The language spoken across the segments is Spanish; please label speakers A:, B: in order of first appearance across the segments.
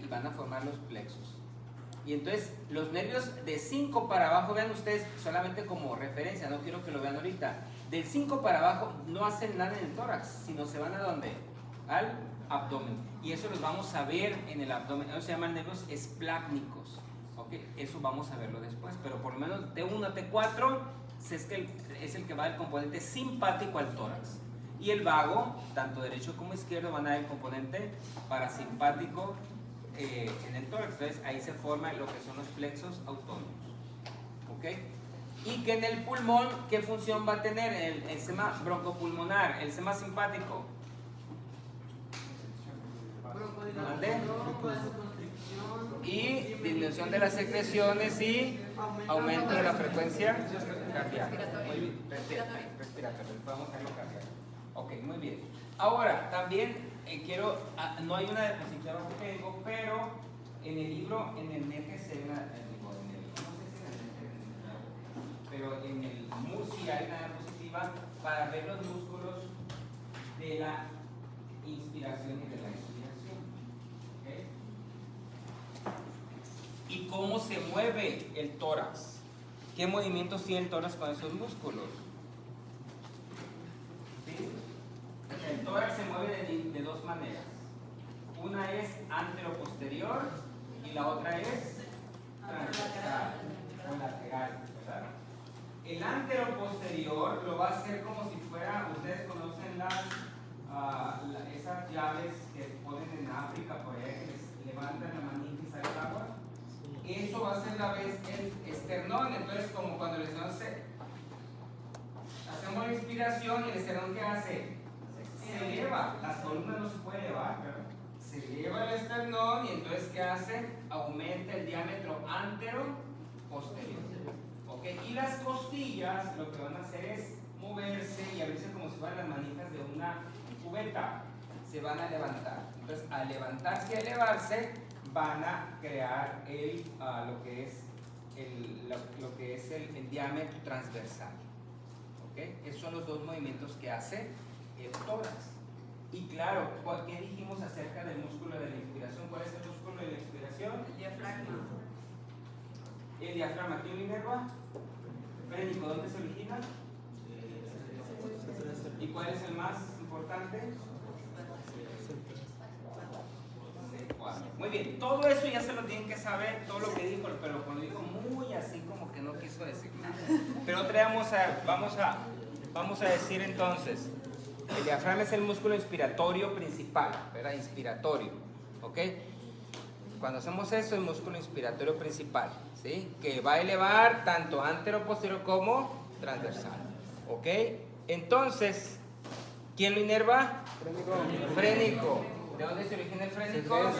A: van a formar los plexos. Y entonces los nervios de 5 para abajo, vean ustedes solamente como referencia, no quiero que lo vean ahorita, del 5 para abajo no hacen nada en el tórax, sino se van a ¿dónde? Al abdomen. Y eso los vamos a ver en el abdomen, eso se llaman nervios esplácnicos. ¿Okay? Eso vamos a verlo después, pero por lo menos T1 a T4 es el que va del componente simpático al tórax. Y el vago, tanto derecho como izquierdo, van a dar el componente parasimpático en el tórax. Entonces ahí se forma lo que son los plexos autónomos. ¿Ok? Y que en el pulmón, ¿qué función va a tener? El sistema broncopulmonar, el sistema simpático. Y disminución de las secreciones y aumento de la frecuencia cardíaca. Muy bien, respiratorio. Podemos hacerlo cardíaco. Ok, muy bien. Ahora, también no hay una diapositiva que tengo, pero en el libro, en el NETES, pero en el MUSI hay una diapositiva para ver los músculos de la inspiración y de la expiración. ¿Okay? Y cómo se mueve el tórax. ¿Qué movimientos tiene el tórax con esos músculos? ¿Sí? El tórax se mueve de dos maneras. Una es antero-posterior y la otra es transversal o lateral. ¿Verdad? El antero-posterior lo va a hacer como si fuera, ustedes conocen esas llaves que ponen en África, por allá, que les levantan la manita y sale el agua. Eso va a ser la vez el esternón. Entonces, como cuando el esternón hacemos la inspiración y el esternón, ¿qué hace? Se eleva. Las columnas no se pueden elevar, ¿verdad? Se eleva el esternón y entonces, ¿qué hace? Aumenta el diámetro antero-posterior. ¿Okay? Y las costillas lo que van a hacer es moverse y abrirse como si fueran las manitas de una cubeta. Se van a levantar. Entonces, al levantarse y a elevarse, van a crear lo que es el diámetro transversal. ¿Okay? Esos son los dos movimientos que hace el tórax. Y claro, ¿qué dijimos acerca del músculo de la inspiración? ¿Cuál es el músculo de la inspiración?
B: El diafragma.
A: El diafragma. ¿Quién lo inerva? Frénico. ¿Dónde se origina? ¿Y cuál es el más importante? Muy bien, todo eso ya se lo tienen que saber, todo lo que dijo, pero cuando dijo muy así como que no quiso decir nada. Pero otra vez vamos a decir entonces, el diafragma es el músculo inspiratorio principal, ¿verdad? Inspiratorio, ¿ok? Cuando hacemos eso, el músculo inspiratorio principal, ¿sí? Que va a elevar tanto antero-posterior como transversal, ¿ok? Entonces, ¿quién lo inerva? Frénico. ¿De dónde se origina el frénico? ¿Cuál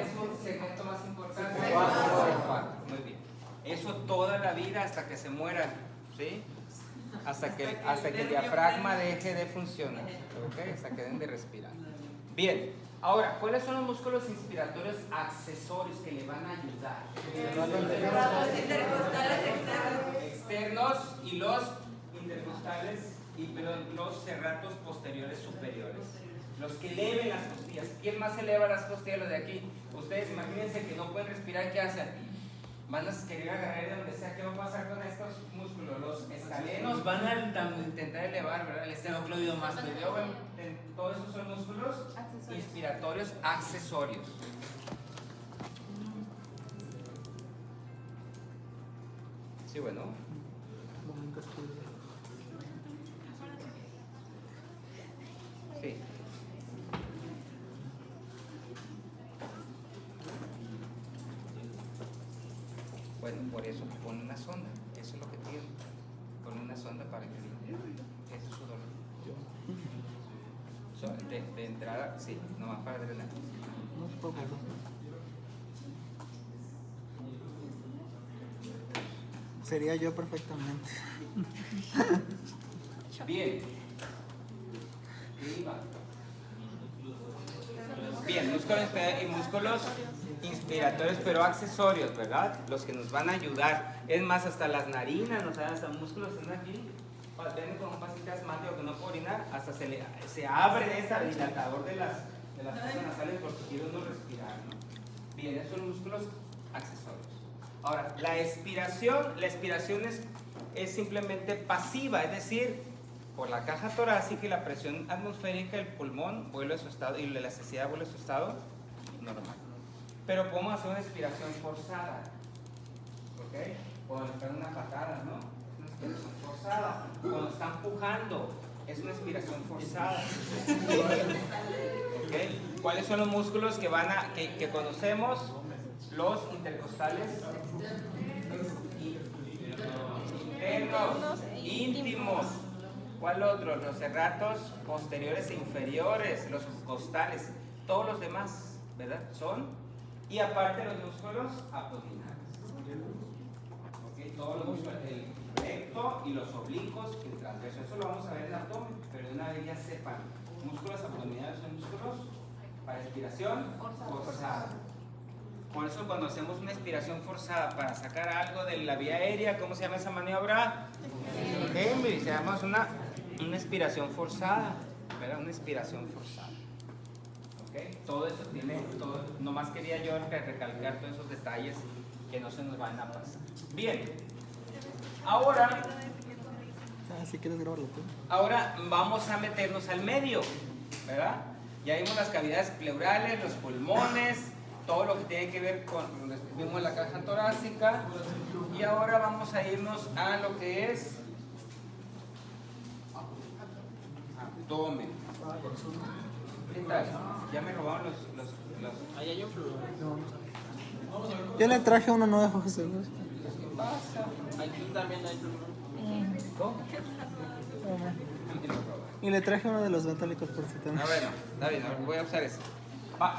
A: es su segmento más importante? El 4. Muy bien. Eso toda la vida hasta que se mueran, ¿sí? Hasta que el diafragma deje de funcionar, ¿ok? Hasta que dejen de respirar. Bien. Ahora, ¿cuáles son los músculos inspiratorios accesorios que le van a ayudar?
B: Los intercostales
A: externos y los intercostales pero los serratos posteriores superiores. Los que eleven las costillas. ¿Quién más eleva las costillas? Los de aquí. Ustedes imagínense que no pueden respirar, ¿qué hacen? Van a querer agarrar de donde sea. ¿Qué va a pasar con estos músculos? Los escalenos van a intentar elevar, ¿verdad? El esternocleido más medio. Todos esos son músculos inspiratorios accesorios. Sí, bueno. Sí. Bueno, por eso pone una sonda. Eso es lo que tiene. Pone una sonda para que ese es su dolor. De entrada, sí, nomás para drenar.
C: Sería yo perfectamente.
A: Bien. Bien, músculos inspiratorios, pero accesorios, ¿verdad? Los que nos van a ayudar. Es más, hasta las narinas, nos dan hasta músculos en aquí. Ven con un paciente asmático que no puede orinar, hasta se abre ese dilatador de de las fosas nasales porque quiere uno respirar, ¿no? Bien, esos son músculos accesorios. Ahora, la expiración es simplemente pasiva, es decir, por la caja torácica y la presión atmosférica, el pulmón vuelve a su estado y la elasticidad vuelve a su estado normal. Pero podemos hacer una expiración forzada, ¿ok? Cuando nos pegan una patada, ¿no? Es una expiración forzada. Cuando está empujando, es una expiración forzada. ¿Okay? ¿Cuáles son los músculos que conocemos? Los intercostales internos, íntimos. ¿Cuál otro? Los serratos posteriores e inferiores, los costales, todos los demás, ¿verdad? Son, y aparte los músculos abdominales. ¿Okay? Todos los músculos, el recto y los oblicuos y el transverso. Eso lo vamos a ver en el abdomen, pero de una vez ya sepan, músculos abdominales son músculos para expiración forzada. Por eso cuando hacemos una expiración forzada para sacar algo de la vía aérea, ¿cómo se llama esa maniobra? Hemby, se llama una expiración forzada, ¿verdad? Una expiración forzada. ¿Okay? Todo eso tiene, nomás quería yo recalcar todos esos detalles que no se nos van a pasar. Bien, ahora
C: si quieres grabarlo tú.
A: Ahora vamos a meternos al medio, ¿verdad? Ya vimos las cavidades pleurales, los pulmones, todo lo que tiene que ver con, vimos la caja torácica, y ahora vamos a irnos a lo que es abdomen. ¿Qué tal? Ya me robaron los...
D: Ahí hay un flujo.
C: Yo le traje uno nuevo, José Luis.
A: ¿Qué pasa?
D: Aquí también hay flujo.
A: ¿Cómo?
C: Y le traje uno de los ventálicos por si también.
A: Ah, bueno, está bien, voy a usar eso.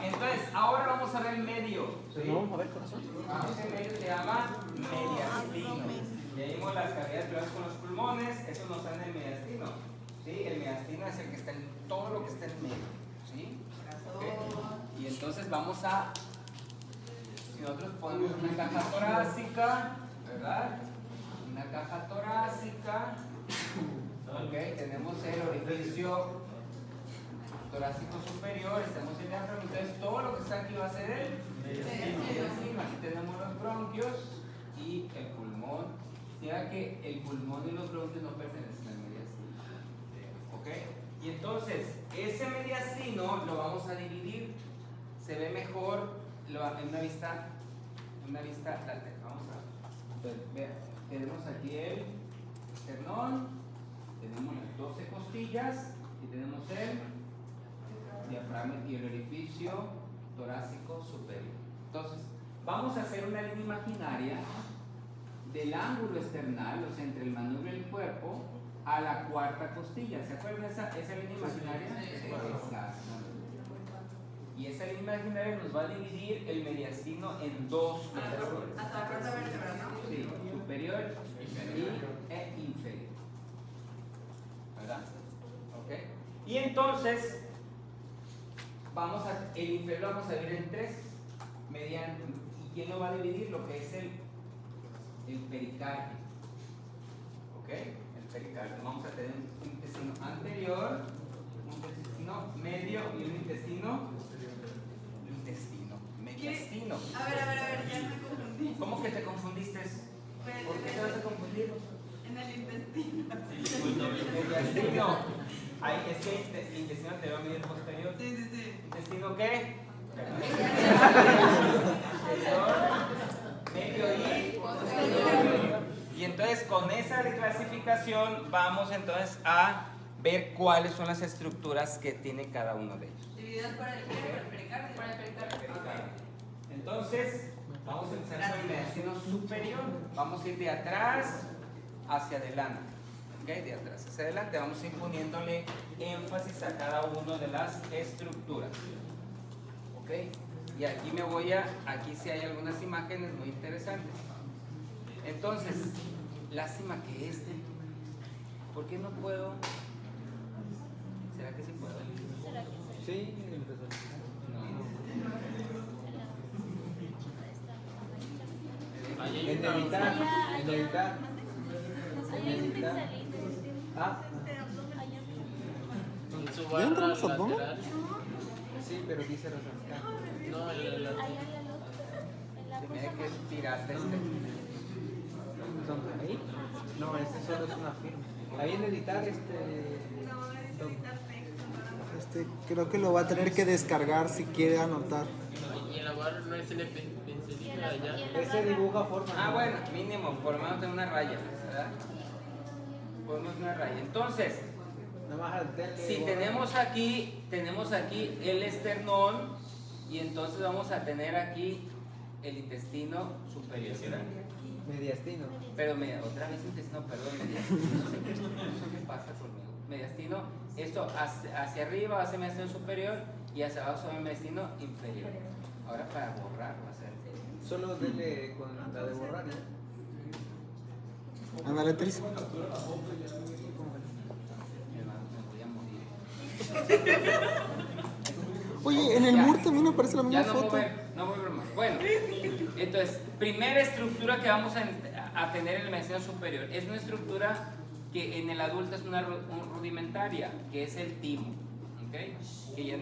A: Entonces, ahora vamos a ver el medio. ¿Sí?
C: Vamos a ver, corazón.
A: Ese medio se llama mediastino. Ya vimos las cavidades pleurales con los pulmones, eso nos da en el mediastino. ¿Sí? El mediastino es el que está en todo lo que está en el medio. ¿Sí? ¿Okay? Y entonces vamos a, si nosotros ponemos una caja torácica, ¿verdad? Una caja torácica. Ok, tenemos el orificio torácico superior, tenemos el diafragma, entonces todo lo que está aquí va a ser el mediastino. Aquí tenemos los bronquios y el pulmón. Fíjate que el pulmón y los bronquios no pertenecen al mediastino. ¿Ok? Y entonces, ese mediastino lo vamos a dividir, se ve mejor en una vista lateral. Vamos a ver, tenemos aquí el esternón, tenemos las 12 costillas y tenemos el diafragma y el orificio torácico superior. Entonces, vamos a hacer una línea imaginaria del ángulo esternal, o sea, entre el manubrio y el cuerpo, a la cuarta costilla. ¿Se acuerdan esa línea imaginaria? Exacto. Y esa línea imaginaria nos va a dividir el mediastino en dos mediaciones.
B: Hasta la cuarta vértebra, ¿no?
A: Sí, superior e inferior. ¿Verdad? ¿Ok? Y entonces, el inferior lo vamos a dividir en tres. ¿Y quién lo va a dividir? Lo que es el pericardio. ¿Ok? El pericardio. Vamos a tener un intestino anterior, un intestino medio y un intestino mediastino.
B: A ver, ya me confundí.
A: ¿Cómo que te confundiste? ¿Por qué te vas a confundir?
B: En el intestino.
A: Mediastino. Ay, es que el intestino anterior medio posterior.
B: Sí.
A: ¿Intestino qué? Medio y posterior. Y entonces con esa clasificación vamos entonces a ver cuáles son las estructuras que tiene cada uno de ellos.
B: Divididas por el pericardio. Por el pericardio.
A: Entonces vamos a empezar con el mediastino superior. Vamos a ir de atrás hacia adelante. ¿Ok? De atrás hacia adelante vamos a ir poniéndole énfasis a cada una de las estructuras. ¿Ok? Y aquí aquí sí hay algunas imágenes muy interesantes. Entonces, lástima que ¿por qué no puedo? ¿Será que sí puedo?
C: Sí,
D: Ahí hay
C: en editar.
D: En su
C: ¿Ya
D: barra
C: entramos al abdomen?
D: lateral. Sí,
A: Sí, pero dice refrescar.
D: No,
E: Sí,
D: el-
E: allá en la
A: Se me
E: cosa
A: hace que es
E: más-
A: pirata
C: ¿Ahí? No, ese solo es una firma. Ahí en editar
B: No, es editar texto, nada más.
C: creo que lo va a tener que descargar si quiere anotar.
D: y en la barra no es el
E: y en
D: pincelito
E: la-
D: allá.
E: y en la
C: Ese
E: barra-
C: dibuja forma.
A: Ah, bueno, mínimo, por lo menos tener una raya, ¿verdad? Ponemos una raya. Entonces,
C: Nada más al tele.
A: si tenemos aquí el esternón y entonces vamos a tener aquí el intestino superior, ¿verdad?
C: Mediastino.
A: Pero otra vez intestino, perdón, mediastino. No sé qué pasa conmigo. Mediastino, esto hacia arriba va a ser mediastino superior y hacia abajo va a ser mediastino inferior. Ahora para borrar va a ser.
C: Solo dele con la de borrar, ¿eh? Ándale, Tris.
A: Me voy a morir.
C: Oye, en el
A: Ya.
C: muro también aparece la misma
A: Ya no
C: foto.
A: no mover más. Bueno, entonces, primera estructura que vamos a tener en el mediastino superior es una estructura que en el adulto es una rudimentaria, que es el timo. ¿Ok? Que ya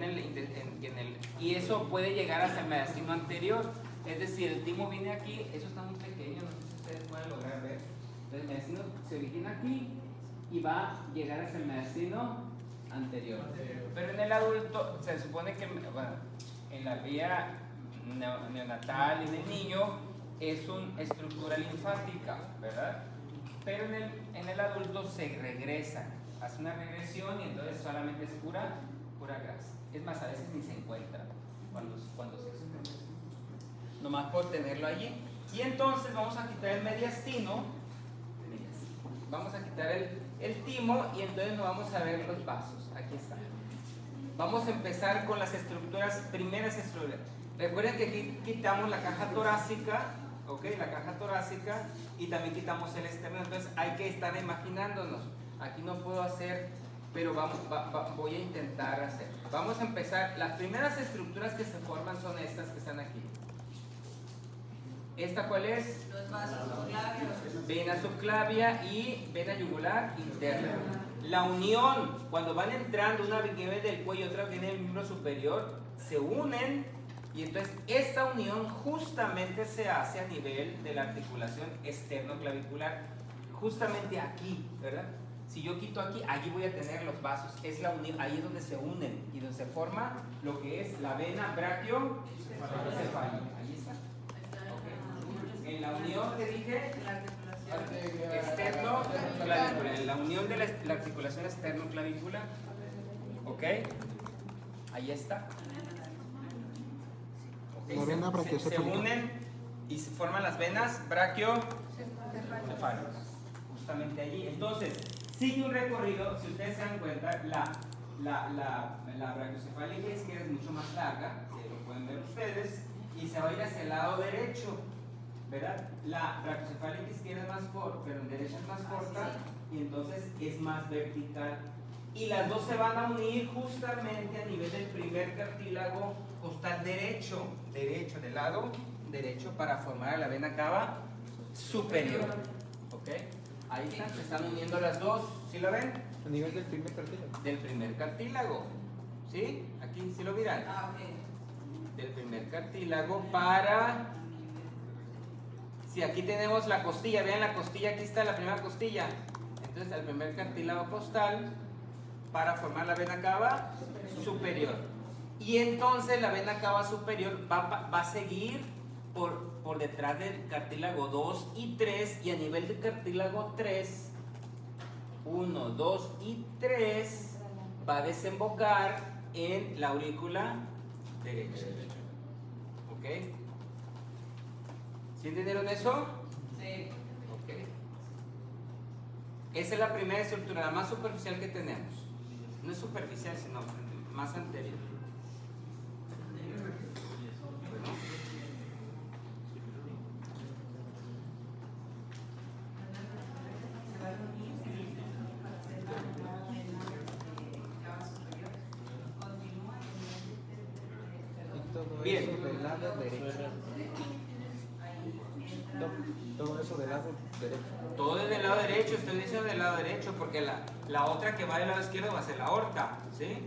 A: y eso puede llegar hasta el mediastino anterior. Es decir, el timo viene aquí, eso está muy pequeño, no sé si ustedes pueden lograr ver. Entonces, el mediastino se origina aquí y va a llegar hasta el mediastino anterior. Pero en el adulto se supone que, bueno, en la vía neonatal y en el niño es una estructura linfática, ¿verdad? Pero en el adulto se regresa, hace una regresión y entonces solamente es pura grasa. Es más, a veces ni se encuentra cuando se expresa. Nomás por tenerlo allí. Y entonces vamos a quitar el mediastino, vamos a quitar el timo y entonces nos vamos a ver los vasos. Aquí está. Vamos a empezar con las primeras estructuras. Recuerden que aquí quitamos la caja torácica, ¿ok? La caja torácica y también quitamos el esternón. Entonces hay que estar imaginándonos. Aquí no puedo hacer, pero voy a intentar hacer. Vamos a empezar. Las primeras estructuras que se forman son estas que están aquí. ¿Esta cuál es?
B: Los vasos subclavios.
A: Vena subclavia y vena yugular interna. La unión, cuando van entrando una viene del cuello y otra viene del miembro superior, se unen y entonces esta unión justamente se hace a nivel de la articulación esternoclavicular, justamente aquí, ¿verdad? Si yo quito aquí, allí voy a tener los vasos, es la unión, ahí es donde se unen y donde se forma lo que es la vena brachiocefálica. Ahí está. Okay. En la unión que dije, externo-clavícula, en la unión de la articulación externo-clavícula, ¿ok? Ahí está. Okay,
C: La vena
A: se
C: brachiocefálica.
A: unen y se forman las venas brachiocefálicas, justamente allí. Entonces, sigue un recorrido, si ustedes se dan cuenta, la brachiocefálica izquierda es mucho más larga, que lo pueden ver ustedes, y se va a ir hacia el lado derecho. ¿Verdad? La brachiocefálica izquierda es más corta, pero en derecha es más corta y entonces es más vertical. Y las dos se van a unir justamente a nivel del primer cartílago costal derecho, del lado derecho para formar la vena cava superior. ¿Ok? Ahí están, se están uniendo las dos. ¿Sí la ven?
C: A nivel del primer cartílago.
A: Del primer cartílago. ¿Sí? Aquí, ¿sí lo miran?
B: Ah, ok.
A: Del primer cartílago para... Si aquí tenemos la costilla, vean la costilla, aquí está la primera costilla. Entonces, el primer cartílago costal para formar la vena cava superior. Y entonces la vena cava superior va a seguir por detrás del cartílago 2 y 3. Y a nivel del cartílago 3, 1, 2 y 3, va a desembocar en la aurícula derecha. ¿Ok? ¿Sí entendieron eso?
B: Sí.
A: Ok. Esa es la primera estructura, la más superficial que tenemos. No es superficial, sino más anterior. Bueno.
C: Y todo
A: Bien.
C: eso del lado derecho. Todo eso del lado derecho.
A: Todo es del lado derecho, estoy diciendo del lado derecho, porque la otra que va del lado izquierdo va a ser la aorta, ¿sí?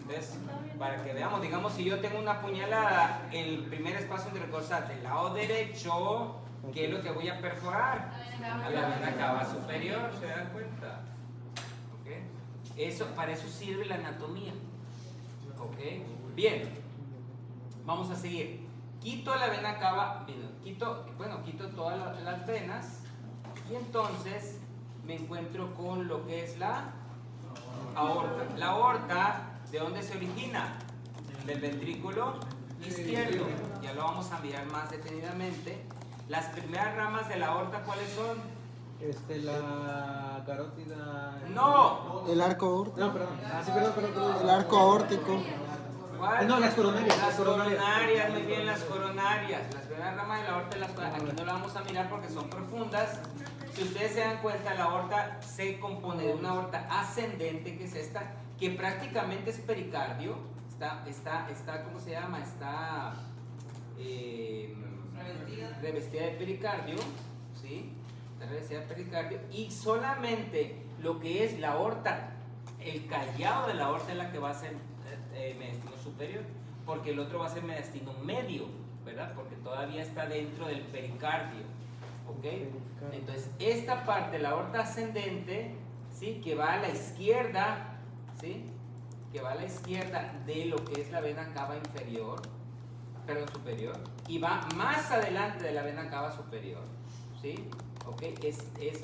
A: Entonces, para que veamos, digamos, si yo tengo una puñalada, el primer espacio intercostal del lado derecho, ¿qué es lo que voy a perforar? A la vena cava superior, ¿se dan cuenta? ¿Ok? Eso, para eso sirve la anatomía. ¿Ok? Bien, vamos a seguir. Quito la vena cava, quito todas las venas y entonces me encuentro con lo que es la aorta. La aorta, ¿de dónde se origina? Del ventrículo izquierdo. Ya lo vamos a mirar más detenidamente. Las primeras ramas de la aorta, ¿cuáles son?
C: La carótida.
A: ¡No!
C: El arco aórtico.
F: No, perdón. Ah, sí, perdón.
C: El arco aórtico.
A: ¿Cuál?
F: No, las coronarias.
A: Las coronarias, muy bien, las coronarias. Las primeras ramas de la aorta, aquí no la vamos a mirar porque son profundas. Si ustedes se dan cuenta, la aorta se compone de una aorta ascendente, que es esta, que prácticamente es pericardio. Está ¿cómo se llama? Está revestida de pericardio, ¿sí? Está revestida de pericardio. Y solamente lo que es la aorta, el callado de la aorta es la que va a ser mediastino superior, porque el otro va a ser mediastino medio, ¿verdad? Porque todavía está dentro del pericardio, ¿ok? Entonces, esta parte, la aorta ascendente, ¿sí? Que va a la izquierda, ¿sí? Que va a la izquierda de lo que es la vena cava inferior, perdón, superior, y va más adelante de la vena cava superior, ¿sí? ¿Ok?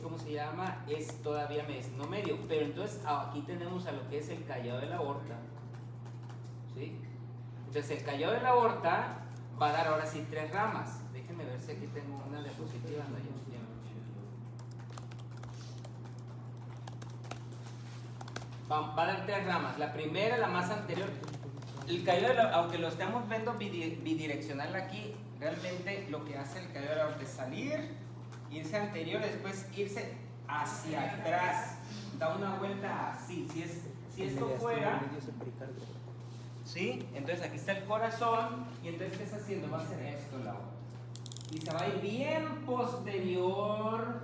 A: ¿Cómo se llama? Es todavía mediastino medio, pero entonces aquí tenemos a lo que es el callado de la aorta, ¿sí? Entonces el callado de la aorta va a dar ahora sí 3 ramas. Déjenme ver si aquí tengo una diapositiva. No, va a dar 3 ramas. La primera, la más anterior. El callado de la, aunque lo estamos viendo bidireccional aquí, realmente lo que hace el callado de la aorta es salir, irse anterior, después irse hacia atrás. Da una vuelta así. Si esto fuera, ¿sí? Entonces aquí está el corazón y entonces ¿qué está haciendo? Va a hacer esto la aorta. Y se va a ir bien posterior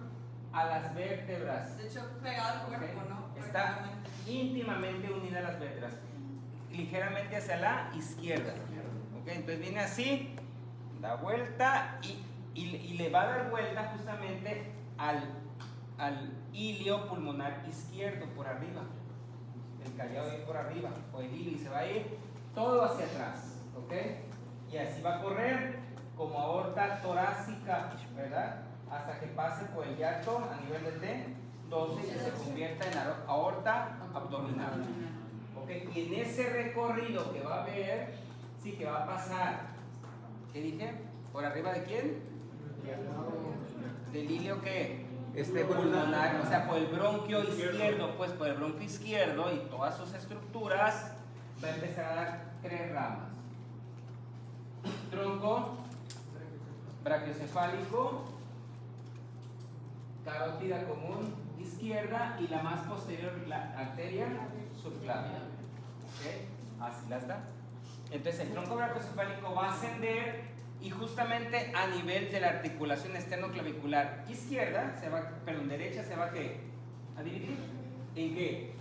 A: a las vértebras.
B: De hecho, pegado al cuerpo, ¿no?
A: Está íntimamente unida a las vértebras, ligeramente hacia la izquierda. ¿Ok? Entonces viene así, da vuelta y le va a dar vuelta justamente al ilio pulmonar izquierdo por arriba. El callado va a ir por arriba, o el ilio, y se va a ir todo hacia atrás. ¿Ok? Y así va a correr como aorta torácica, ¿verdad? Hasta que pase por el hiato a nivel de T12 y se convierta en aorta abdominal. ¿Ok? Y en ese recorrido que va a haber, sí, que va a pasar, ¿qué dije? ¿Por arriba de quién? Del ilio que pulmonar, o sea, por el bronquio izquierdo, pues por el bronquio izquierdo y todas sus estructuras, va a empezar a dar 3 ramas. Tronco, brachiocefálico, carótida común izquierda y la más posterior, la arteria subclavia. ¿Ok? Así la está. Entonces el tronco brachiocefálico va a ascender y justamente a nivel de la articulación esternoclavicular izquierda, derecha se va a dividir. ¿En qué?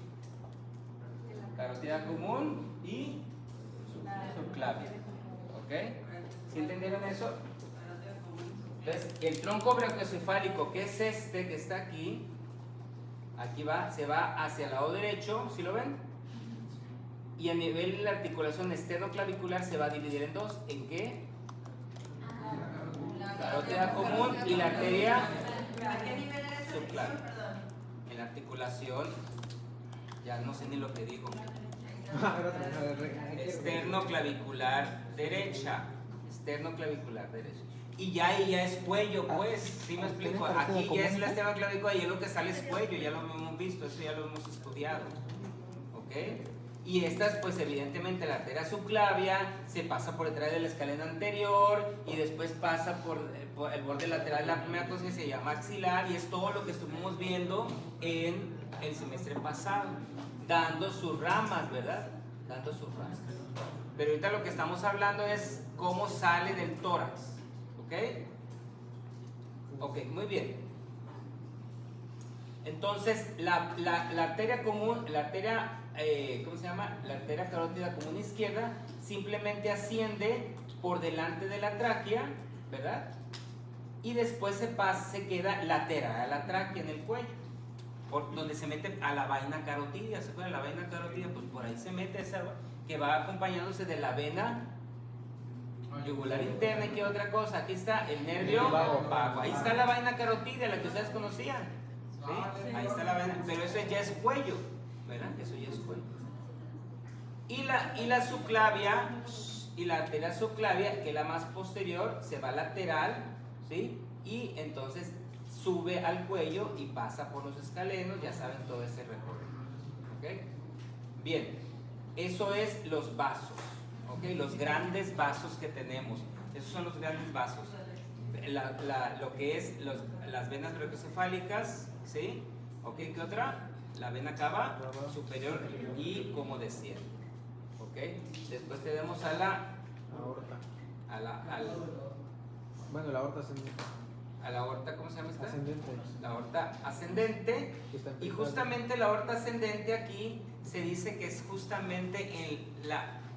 A: Carótida común y subclavia. ¿Ok? ¿Sí entendieron eso? Entonces, el tronco brachiocefálico, que es este que está aquí, se va hacia el lado derecho, ¿sí lo ven? Y a nivel de la articulación esternoclavicular se va a dividir en 2. ¿En qué? Carótida común y la arteria
B: ¿A qué nivel era esa
A: subclavia.
B: división? Perdón.
A: En la articulación, ya no sé ni lo que digo. Esternoclavicular derecha. Esternoclavicular derecha. Y ya ahí ya es cuello, pues, ¿sí me explico? Aquí ya es la esternoclavícula y lo que sale es cuello, ya lo hemos visto, eso ya lo hemos estudiado. ¿Ok? Y estas, pues evidentemente la arteria subclavia se pasa por detrás de la escalera anterior y después pasa por el borde lateral de la primera cosa que se llama axilar, y es todo lo que estuvimos viendo en el semestre pasado, dando sus ramas, ¿verdad? Dando sus ramas. Pero ahorita lo que estamos hablando es cómo sale del tórax. ¿Ok? Ok, muy bien. Entonces, la arteria común, la arteria ¿cómo se llama? La arteria carótida común izquierda simplemente asciende por delante de la tráquea, ¿verdad? Y después se queda lateral a la tráquea en el cuello, por donde se mete a la vaina carotidia. ¿Se acuerdan? La vaina carotidia, pues por ahí se mete esa, que va acompañándose de la vena yugular interna. ¿Y qué otra cosa? Aquí está el nervio vago. Ahí está la vaina carotidia, la que ustedes conocían. ¿Sí? Ahí está la vena, pero eso ya es cuello, ¿verdad? Eso ya es cuello. Y la subclavia, y la arteria subclavia, que es la más posterior, se va lateral, ¿sí? Y entonces sube al cuello y pasa por los escalenos, ya saben todo ese recorrido. ¿Ok? Bien, eso es los vasos, ¿ok? Los grandes vasos que tenemos, esos son los grandes vasos. Lo que es las venas brachiocefálicas, ¿sí? ¿Ok? ¿Qué otra? La vena cava superior y como decía, ¿ok? Después tenemos a la
C: Aorta.
A: bueno,
C: la aorta ascendente.
A: a la aorta, ¿cómo se llama esta?
C: Ascendente.
A: La aorta ascendente. Y justamente la aorta ascendente aquí se dice que es justamente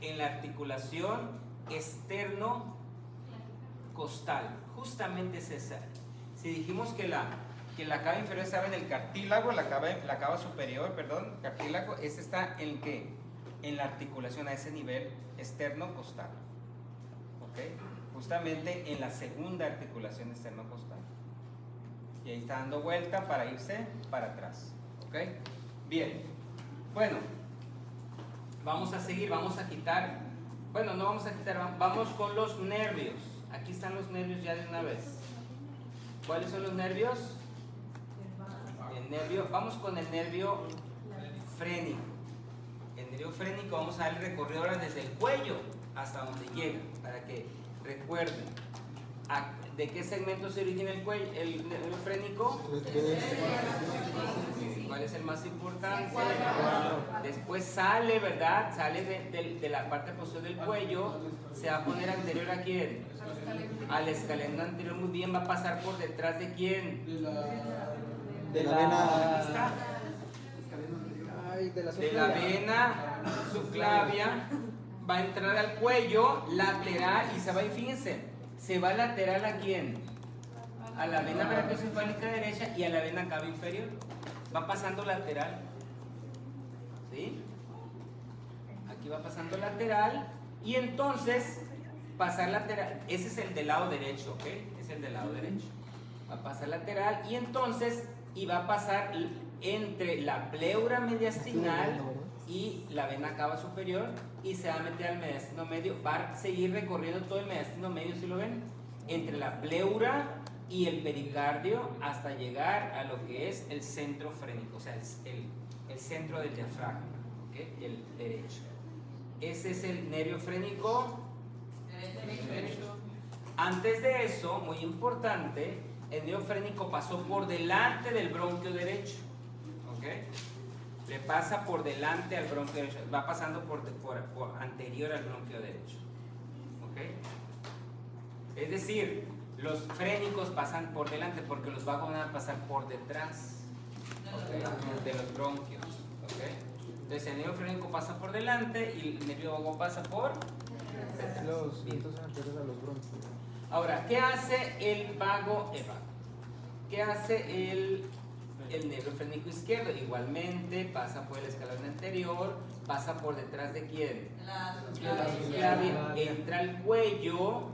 A: en la articulación externo costal. Justamente es esa. Si dijimos que la cava inferior estaba en el cartílago, la cava superior, perdón, cartílago, ese está en ¿qué? En la articulación a ese nivel externo costal. ¿Ok? Justamente en la segunda articulación externo costal. Y ahí está dando vuelta para irse para atrás. ¿Ok? Bien. Bueno, vamos a seguir, vamos a quitar. Bueno, no vamos a quitar, vamos con los nervios. Aquí están los nervios ya de una vez. ¿Cuáles son los nervios? Vamos con el nervio frénico. El nervio frénico vamos a dar el recorrido ahora desde el cuello hasta donde llega, para que recuerden. ¿De qué segmento se origina el nervio frénico? ¿Cuál es el más importante? Después sale, ¿verdad? Sale de la parte posterior del cuello, se va a poner anterior ¿a quién? Al escaleno anterior. Muy bien, va a pasar por detrás ¿de quién?
C: De la vena.
A: Aquí está.
C: Ay, de
A: La vena subclavia va a entrar al cuello lateral y se va a ir, fíjense, se va lateral ¿a quién? A la vena brachiocefálica derecha y a la vena cava inferior. Va pasando lateral. ¿Sí? Aquí va pasando lateral y entonces pasar lateral. Ese es el del lado derecho, ¿ok? Es el del lado derecho. Va a pasar lateral y entonces va a pasar entre la pleura mediastinal y la vena cava superior y se va a meter al mediastino medio. Va a seguir recorriendo todo el mediastino medio, ¿sí lo ven? Entre la pleura y el pericardio hasta llegar a lo que es el centro frénico, o sea, el centro del diafragma, ¿ok? El derecho. Ese es el nervio frénico derecho. Antes de eso, muy importante, el nervio frénico pasó por delante del bronquio derecho, ¿ok? Le pasa por delante al bronquio derecho, va pasando por anterior al bronquio derecho, ¿ok? Es decir, los frénicos pasan por delante porque los vagos van a pasar por detrás, ¿ok? De los bronquios, ¿ok? Entonces el nervio frénico pasa por delante y el nervio vago pasa por detrás.
C: Los
A: Bien.
C: vientos anteriores a los bronquios.
A: Ahora, ¿qué hace el vago? ¿Qué hace el nervio frénico izquierdo? Igualmente pasa por el escalón anterior, pasa por detrás de quién? Entra al cuello,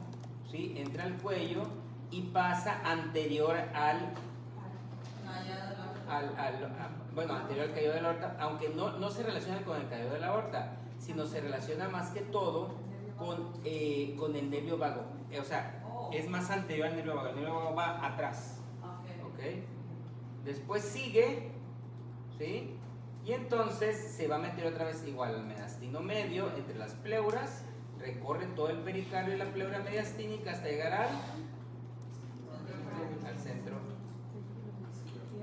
A: ¿sí? Entra al cuello y pasa anterior anterior al callo de la aorta, aunque no se relaciona con el callo de la aorta, sino se relaciona más que todo con el nervio vago. O sea, es más anterior al nervio vago. El nervio vago va atrás. ¿Ok? Después sigue, ¿sí? Y entonces se va a meter otra vez igual al mediastino medio, entre las pleuras, recorre todo el pericardio y la pleura mediastínica hasta llegar al centro,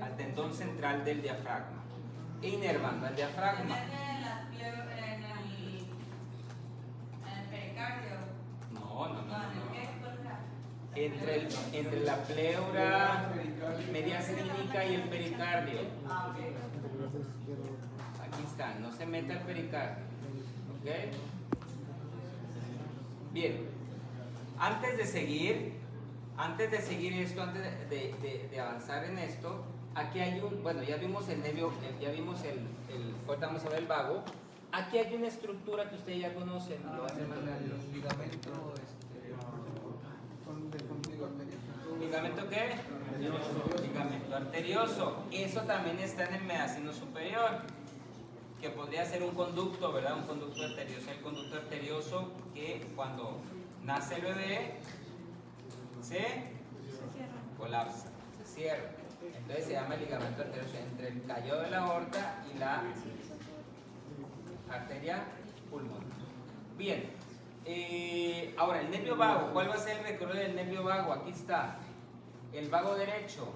A: al tendón central del diafragma, inervando al diafragma. No. Entre la pleura mediastínica y el pericardio. Aquí está, no se mete al pericardio. ¿Ok? Bien, antes de seguir esto, antes de avanzar en esto, aquí hay un, bueno, ya vimos el nervio, ya vimos ahorita vamos a ver el vago. Aquí hay una estructura que ustedes ya conocen, lo hacen más grande.
C: Ligamento,
A: ¿Ligamento qué? Ligamento arterioso. Eso también está en el mediastino superior, que podría ser un conducto, ¿verdad? Un conducto arterioso. El conducto arterioso que cuando nace el bebé se colapsa, se cierra. Entonces se llama ligamento arterioso entre el callo de la aorta y la arteria pulmonar. Bien, ahora el nervio vago, ¿cuál va a ser el recorrido del nervio vago? Aquí está, el vago derecho.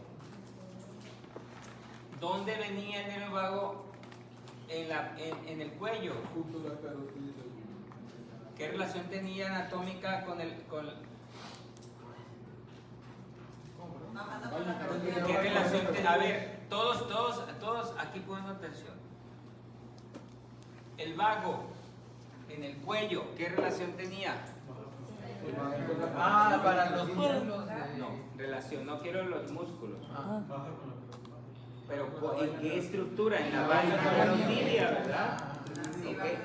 A: ¿Dónde venía el nervio vago? En el cuello. ¿Qué relación tenía anatómica con ¿Qué relación tenía? A ver, todos aquí poniendo atención. El vago en el cuello, ¿qué relación tenía?
C: para los músculos.
A: No, relación, no quiero los músculos. Pero ¿en qué estructura? En la vaina carotidia, ¿verdad? Okay.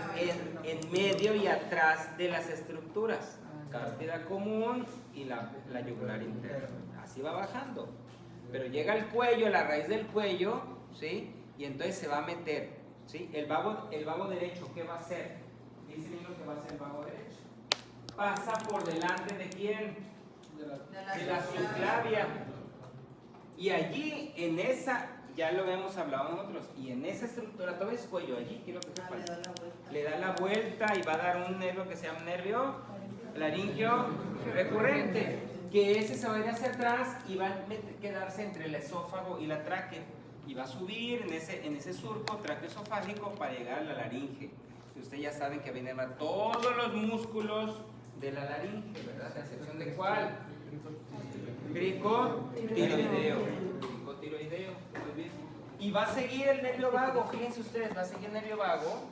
A: En medio y atrás de las estructuras. Carótida común y la yugular interna. Así va bajando. Pero llega al cuello, a la raíz del cuello, ¿sí? Y entonces se va a meter, ¿sí? El vago derecho, ¿qué va a hacer? Dice lo que va a hacer el vago derecho. Pasa por delante de quién? De la subclavia. Y allí, en esa, ya lo habíamos hablado nosotros, y en esa estructura, todo es cuello, allí quiero que sepan. Le da la vuelta y va a dar un nervio que se llama nervio laringio recurrente, que ese se va a ir hacia atrás y va a quedarse entre el esófago y la tráquea. Y va a subir en ese surco traqueoesofágico para llegar a la laringe. Y ustedes ya saben que vienen todos los músculos de la laringe, ¿verdad? ¿A excepción de cuál? Cricotiroideo. Cricotiroideo, muy bien. Y va a seguir el nervio vago, fíjense ustedes, va a seguir el nervio vago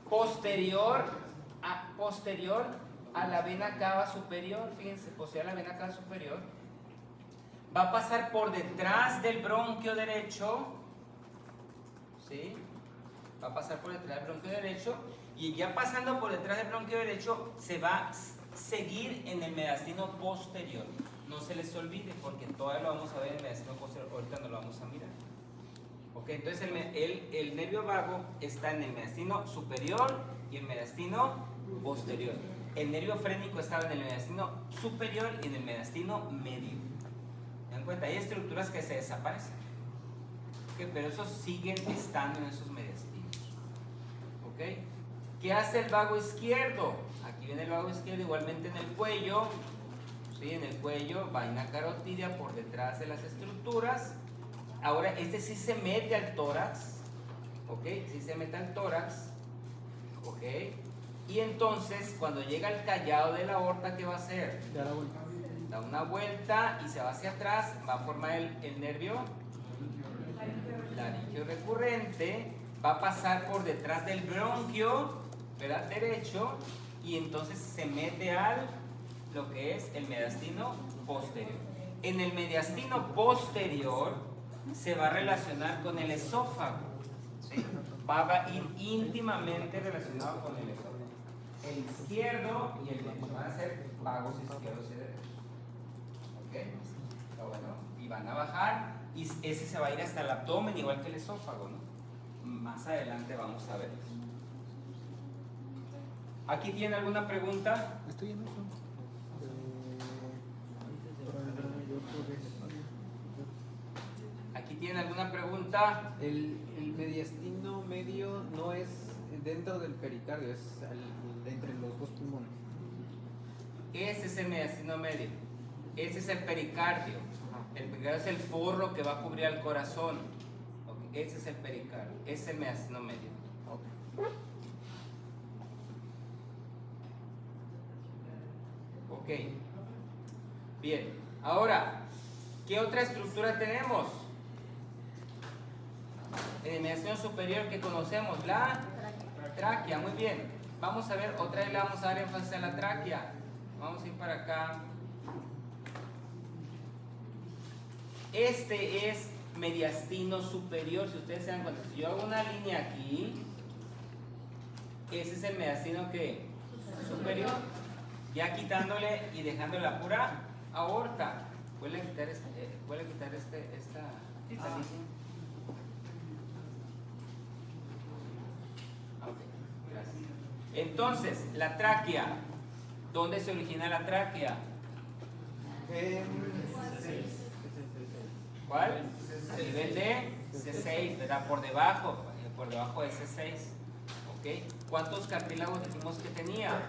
A: posterior a la vena cava superior, fíjense, posterior a la vena cava superior. Va a pasar por detrás del bronquio derecho, ¿sí? Va a pasar por detrás del bronquio derecho y ya pasando por detrás del bronquio derecho se va a seguir en el mediastino posterior. No se les olvide porque todavía lo vamos a ver en el mediastino posterior, ahorita no lo vamos a mirar. Ok, entonces el nervio vago está en el mediastino superior y el mediastino posterior. El nervio frénico estaba en el mediastino superior y en el mediastino medio. ¿Se dan cuenta? Hay estructuras que se desaparecen, ¿okay? Pero esos siguen estando en esos mediastinos. ¿Ok? ¿Qué hace el vago izquierdo? Aquí viene el vago izquierdo igualmente en el cuello. ¿Sí? En el cuello, vaina carotidia por detrás de las estructuras. Ahora, este sí se mete al tórax. ¿Ok? Sí se mete al tórax. ¿Ok? Y entonces, cuando llega al callado de la aorta, ¿qué va a hacer? Da una vuelta y se va hacia atrás, va a formar el nervio laringio recurrente, va a pasar por detrás del bronquio, ¿verdad? Derecho, y entonces se mete al lo que es el mediastino posterior. En el mediastino posterior se va a relacionar con el esófago, ¿sí? Va a ir íntimamente relacionado con el esófago. El izquierdo y el derecho van a ser vagos izquierdos y derechos. ¿Ok? Bueno, y van a bajar y ese se va a ir hasta el abdomen igual que el esófago, ¿no? Más adelante vamos a ver eso. ¿Aquí tiene alguna pregunta?
C: Estoy en eso.
A: ¿Aquí tiene alguna pregunta?
F: El mediastino medio no es dentro del pericardio, es entre los dos pulmones.
A: Ese es el mediastino medio. Ese es el pericardio. El pericardio es el forro que va a cubrir al corazón. Okay. Ese es el pericardio. Ese es el mediastino medio. Ok. Bien. Ahora, ¿qué otra estructura tenemos? En el mediastino superior que conocemos, la tráquea, muy bien. Vamos a ver, otra vez le vamos a dar énfasis a la tráquea. Vamos a ir para acá. Este es mediastino superior, si ustedes se dan cuenta. Si yo hago una línea aquí, ese es el mediastino que superior. Ya quitándole y dejándole la pura aorta. ¿Puede quitar esta línea? Ok, gracias. Entonces, la tráquea. ¿Dónde se origina la tráquea? ¿Cuál? A nivel de C6, ¿verdad? Por debajo de C6. ¿Ok? ¿Cuántos cartílagos dijimos que tenía?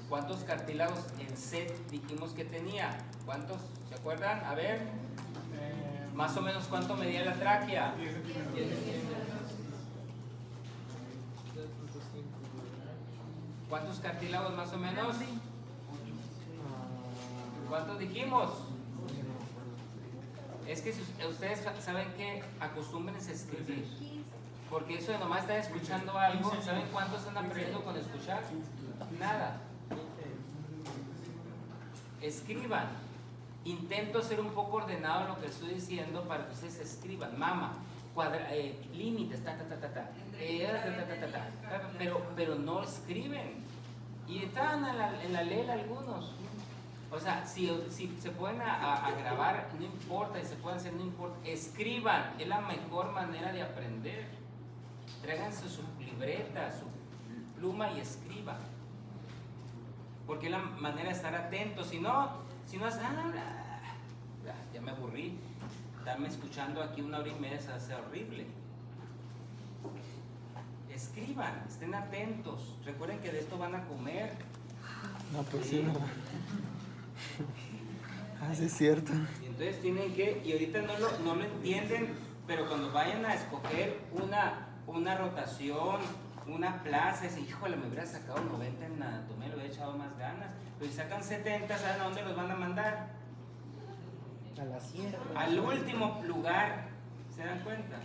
A: ¿Cuántos cartílagos en C dijimos que tenía? ¿Cuántos? ¿Se acuerdan? A ver. Más o menos cuánto medía la tráquea.
F: 10
A: ¿Cuántos cartílagos más o menos? ¿Cuántos dijimos? Es que si ustedes saben que acostúmbrense a escribir. Porque eso de nomás estar escuchando algo, ¿saben cuánto están aprendiendo con escuchar? Nada. Escriban. Intento ser un poco ordenado en lo que estoy diciendo para que ustedes escriban. Mama, límites, pero no escriben. Y están en la ley algunos. O sea, si se pueden a grabar, no importa, y se pueden hacer, no importa. Escriban, es la mejor manera de aprender. Tráiganse su libreta, su pluma y escriban. Porque es la manera de estar atentos. Si no ya me aburrí. Estarme escuchando aquí 1 hora y media se hace horrible. Escriban, estén atentos. Recuerden que de esto van a comer.
C: No, pues sí, ¿verdad? Ah, sí, es cierto.
A: Y entonces tienen que, y ahorita no lo entienden, pero cuando vayan a escoger una rotación, una plaza, dicen, híjole, me hubiera sacado 90 en anatomía, le hubiera echado más ganas. Pero si sacan 70, ¿saben a dónde los van a mandar?
F: A la sierra.
A: Al último lugar, ¿se dan cuenta?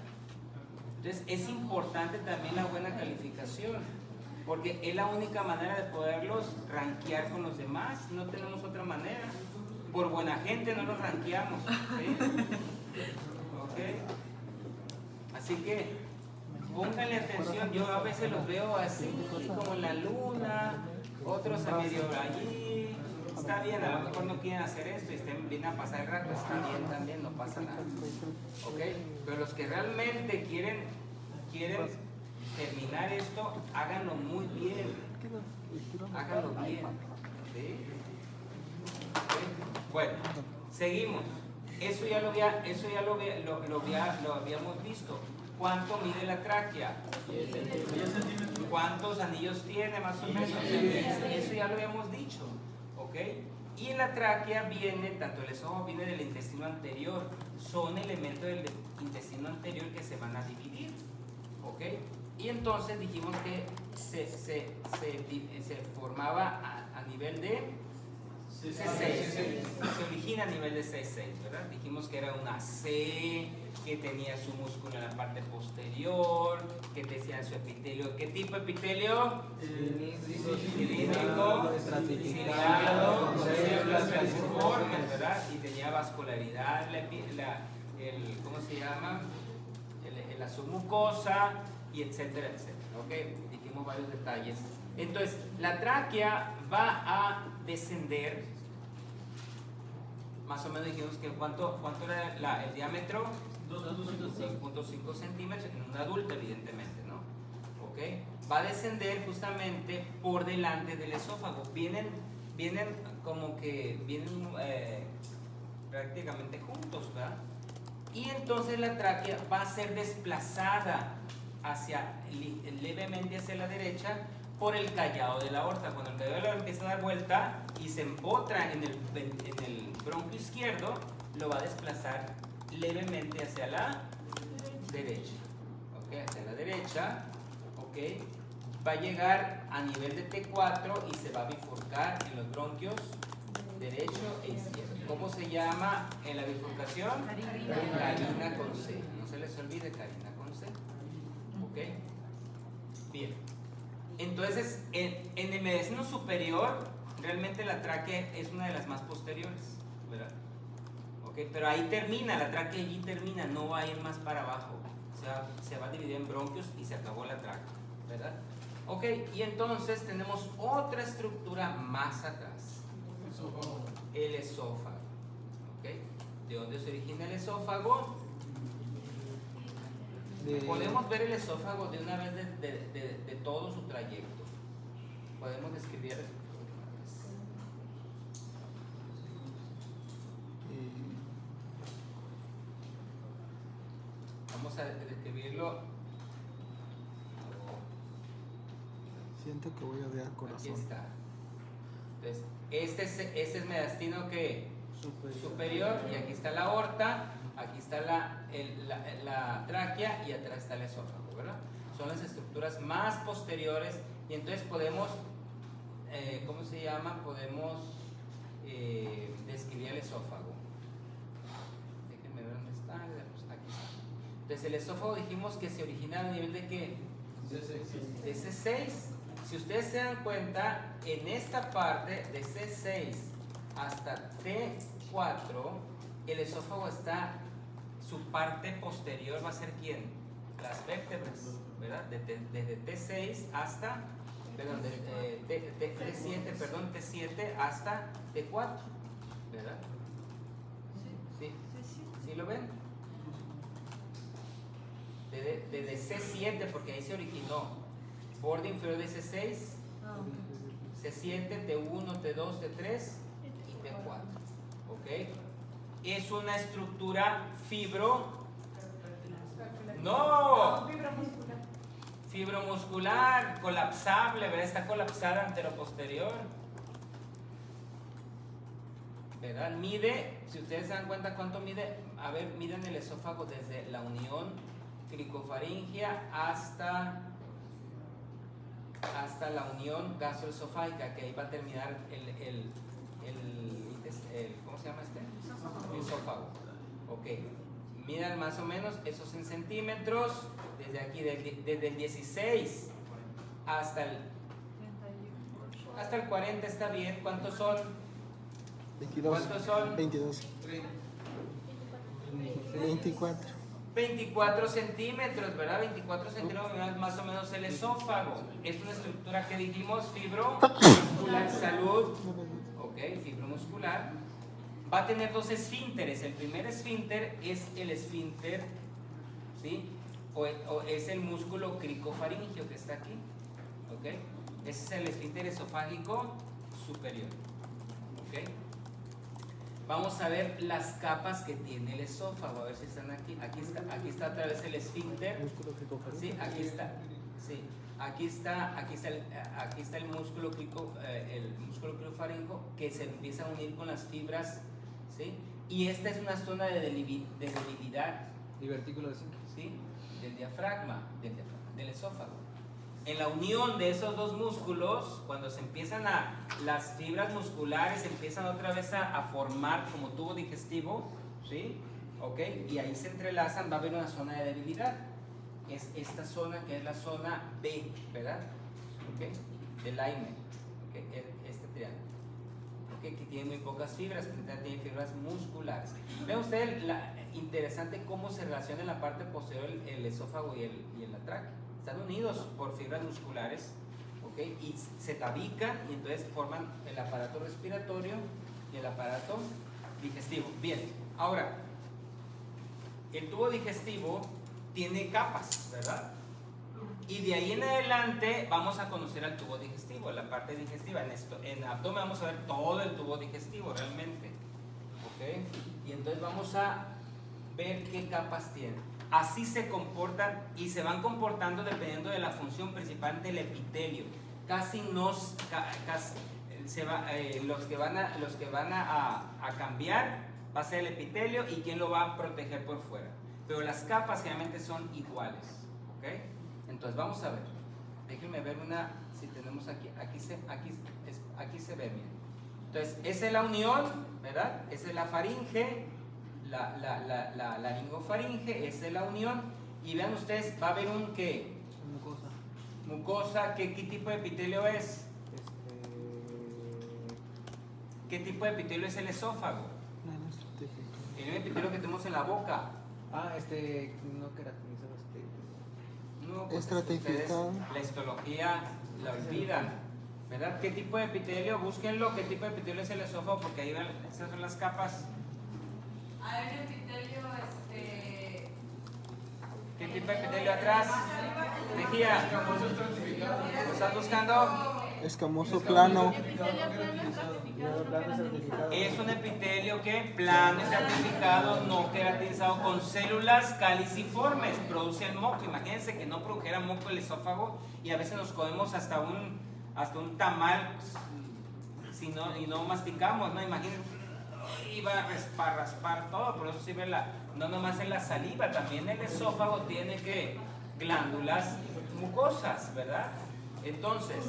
A: Entonces es importante también la buena calificación, porque es la única manera de poderlos rankear con los demás, no tenemos otra manera. Por buena gente no los rankeamos, ¿sí? ¿Ok? Así que pónganle atención, yo a veces los veo así, como en la luna, otros a medio allí. Está bien, a lo mejor no quieren hacer esto y vienen a pasar el rato, está bien también, no pasa nada. ¿Ok? Pero los que realmente quieren terminar esto, háganlo muy bien. Háganlo bien. ¿Sí? ¿Okay? Bueno, seguimos. Eso ya lo habíamos visto. ¿Cuánto mide la tráquea? 10 centímetros. ¿Cuántos anillos tiene más o menos? Eso ya lo habíamos dicho. ¿Ok? Y en la tráquea viene, tanto el esófago viene del intestino anterior, son elementos del intestino anterior que se van a dividir. ¿Ok? Y entonces dijimos que se formaba a nivel de C6, se origina a nivel de C6, ¿verdad? Dijimos que era una C, que tenía su músculo en la parte posterior, que tenía su epitelio. ¿Qué tipo de epitelio? Cilíndrico, estratificado, con células calciformes, ¿verdad? Y tenía vascularidad, ¿cómo se llama? La submucosa, y etcétera, etcétera. ¿Ok? Dijimos varios detalles. Entonces, la tráquea va a descender, más o menos dijimos que ¿cuánto era el diámetro? 2.5 centímetros en un adulto, evidentemente, ¿no? ¿Ok? Va a descender justamente por delante del esófago. Vienen prácticamente juntos, ¿verdad? Y entonces la tráquea va a ser desplazada levemente hacia la derecha por el callado de la aorta. Cuando el callado de la aorta empieza a dar vuelta y se empotra en el bronquio izquierdo, lo va a desplazar levemente hacia la derecha. ¿Ok? Hacia la derecha. ¿Ok? Va a llegar a nivel de T4 y se va a bifurcar en los bronquios derecho e izquierdo. ¿Cómo se llama en la bifurcación? Carina con C. No se les olvide, carina con C. ¿Ok? Bien. Entonces, en el mediastino superior, realmente la tráquea es una de las más posteriores, ¿verdad? ¿Ok? Pero ahí termina, la tráquea allí termina, no va a ir más para abajo. O sea, se va a dividir en bronquios y se acabó la tráquea, ¿verdad? Ok, y entonces tenemos otra estructura más atrás. El esófago. ¿Ok? ¿De dónde se origina el esófago? Podemos ver el esófago de una vez de todo su trayecto. Podemos describir. Vamos a describirlo.
C: Siento que voy a odiar
A: Aquí
C: corazón.
A: está. Entonces, este es mediastino que superior, y aquí está la aorta, aquí está la tráquea y atrás está el esófago, ¿verdad? Son las estructuras más posteriores y entonces podemos, ¿cómo se llama? Podemos describir el esófago. Déjenme ver dónde está. Aquí está. Entonces el esófago dijimos que se origina a nivel de ¿qué? De C6. Si ustedes se dan cuenta, en esta parte de C6 hasta T4, el esófago está, su parte posterior va a ser ¿quién? Las vértebras, ¿verdad? Desde T6 hasta, perdón, T7, perdón, T7 hasta T4, ¿verdad? ¿Sí? ¿Sí lo ven? Desde C7, porque ahí se originó. Borde inferior de C6, C7, T1, T2, T3 y T4. ¿Ok? Es una estructura no, fibromuscular, colapsable, ¿verdad? Está colapsada anteroposterior. ¿Verdad? Mide, si ustedes se dan cuenta cuánto mide, a ver, miden el esófago desde la unión cricofaringea hasta la unión gastroesofágica, que ahí va a terminar ¿cómo se llama este? El esófago. Ok, midan más o menos esos en centímetros, desde aquí, desde el 16 hasta el 40 está bien. ¿Cuántos son?
C: 22.
A: ¿Cuántos son?
C: 22. 24.
A: 24 centímetros, ¿verdad? 24 centímetros más o menos el esófago. Es una estructura que dijimos fibromuscular, salud. Ok, fibromuscular. Va a tener dos esfínteres. El primer esfínter es el esfínter, ¿sí? O es el músculo cricofaringio que está aquí. Ok, ese es el esfínter esofágico superior. Ok. Vamos a ver las capas que tiene el esófago, a ver si están aquí. Aquí está otra vez el esfínter. Sí, aquí está. Sí, aquí está el músculo cricofaringeo que se empieza a unir con las fibras, ¿sí? Y esta es una zona de debilidad.
F: Divertículo de zinc.
A: ¿Sí? Del diafragma, del esófago. En la unión de esos dos músculos, cuando se empiezan las fibras musculares empiezan otra vez a formar como tubo digestivo, ¿sí? ¿Ok? Y ahí se entrelazan, va a haber una zona de debilidad. Es esta zona que es la zona B, ¿verdad? ¿Ok? Del Lyme, ¿ok? Este triángulo. ¿Ok? Que tiene muy pocas fibras, pero tiene fibras musculares. Vean ustedes interesante cómo se relaciona en la parte posterior el esófago y la tráquea. Están unidos por fibras musculares, ¿ok? Y se tabican y entonces forman el aparato respiratorio y el aparato digestivo. Bien, ahora, el tubo digestivo tiene capas, ¿verdad? Y de ahí en adelante vamos a conocer al tubo digestivo, la parte digestiva. En abdomen vamos a ver todo el tubo digestivo realmente, ¿ok? Y entonces vamos a ver qué capas tiene. Así se comportan y se van comportando dependiendo de la función principal del epitelio. Los que van a cambiar va a ser el epitelio y quién lo va a proteger por fuera. Pero las capas generalmente son iguales, ¿ok? Entonces vamos a ver. Déjenme ver una, si tenemos aquí se ve, miren. Entonces, esa es la unión, ¿verdad? Esa es la faringe, la laringofaringe, esa es la unión. Y vean ustedes, va a haber un ¿qué?
F: Mucosa.
A: Mucosa, ¿qué tipo de epitelio es? ¿Qué tipo de epitelio es el esófago? El epitelio que tenemos en la boca.
F: No queratinizado,
A: No, pues
C: Estratificado.
A: ustedes la histología la olvidan, ¿verdad? ¿Qué tipo de epitelio? Búsquenlo, ¿qué tipo de epitelio es el esófago? Porque ahí van, esas son las capas.
B: Hay un epitelio,
A: ¿Qué tipo de epitelio atrás? Mejía. ¿Lo estás buscando?
C: Escamoso plano.
A: Es un epitelio que plano, certificado, no queratinizado, con células caliciformes, produce el moco. Imagínense que no produjera moco el esófago y a veces nos comemos hasta un tamal y no masticamos, ¿no? Imagínense, iba a raspar todo, por eso sirve no nomás en la saliva, también el esófago tiene que glándulas mucosas, ¿verdad? Entonces,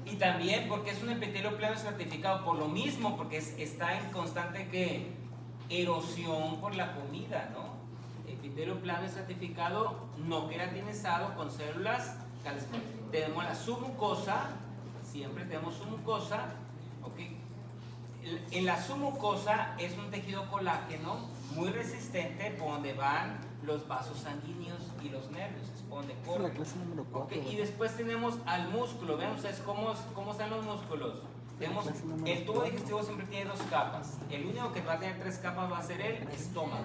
A: y también porque es un epitelio plano estratificado, por lo mismo, porque está en constante ¿qué? Erosión por la comida, ¿no? Epitelio plano estratificado, no queratinizado, con células caliciformes. Tenemos la submucosa, siempre tenemos submucosa, ¿ok? En la submucosa es un tejido colágeno muy resistente por donde van los vasos sanguíneos y los nervios, es por donde corre.
C: La clase número 4.
A: Okay, y después tenemos al músculo. Vean ustedes cómo están los músculos. Tenemos, el tubo digestivo siempre tiene 2 capas. El único que va a tener 3 capas va a ser el estómago.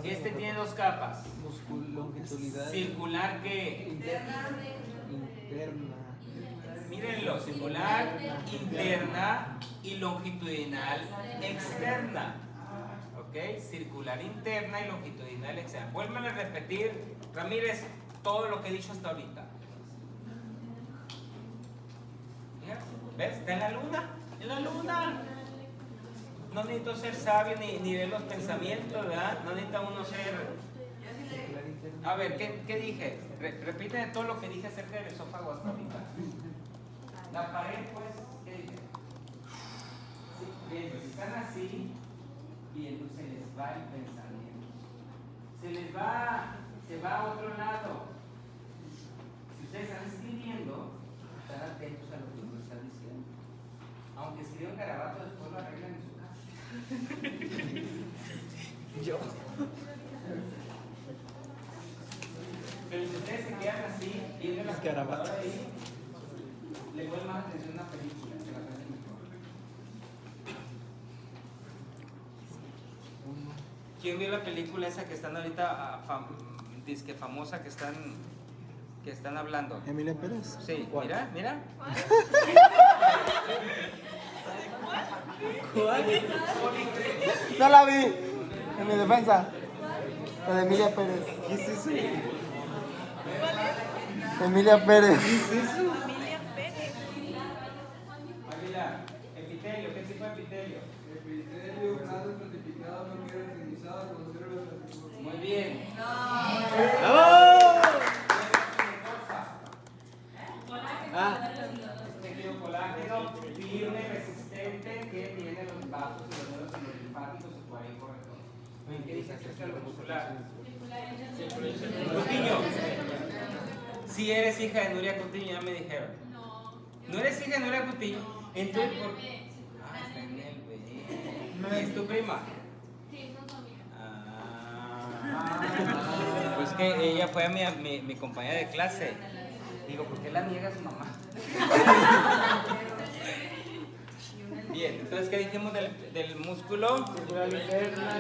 A: Este tiene 2 capas.
F: Longitudinal.
A: Circular que
F: Interna.
A: mírenlo, circular interna y longitudinal externa. ¿Ok? Circular interna y longitudinal externa. Vuelvan a repetir, Ramírez, todo lo que he dicho hasta ahorita. ¿Ves? Está en la luna. En la luna. No necesito ser sabio ni ver los pensamientos, ¿verdad? No necesita uno ser. A ver, ¿qué dije? Repite todo lo que dije acerca del esófago hasta ahorita. La pared, pues, ¿qué dije? Sí, bien, pues están así y entonces se les va el pensamiento. Se va a otro lado. Si ustedes están escribiendo, están atentos a lo que uno está diciendo. Aunque escriban garabato, después lo arreglan en su casa. Yo. Pero si ustedes se quedan así, viendo la computadora ahí, le ponen más atención a una película, que la aprenden mejor. ¿Quién vio la película esa que están ahorita, disque famosa, que están hablando?
C: Emilia Pérez.
A: Sí, mira.
C: No la vi. En mi defensa. La de Emilia Pérez. ¿Qué es eso? Emilia Pérez.
B: Familia Pérez.
A: Águila, epitelio, ¿qué tipo de epitelio?
G: Epitelio plano estratificado, no queratinizado, con células caliciformes.
A: Muy bien. Tejido colágeno, firme, resistente, que tiene los vasos y los nervios y los linfáticos y por ahí corre todo. ¿Qué dice acerca de lo muscular? Cutiño. Si eres hija de Nuria Cutiño, ya me dijeron. ¿No eres hija de Nuria Cutiño? Entonces, ¿por qué? Está en el bebé. ¿Es tu prima?
E: Sí, no son mías.
A: Pues que ella fue mi compañera de clase. Digo, ¿por qué la niega su mamá? Bien, entonces, ¿qué dijimos del músculo? Circular interna,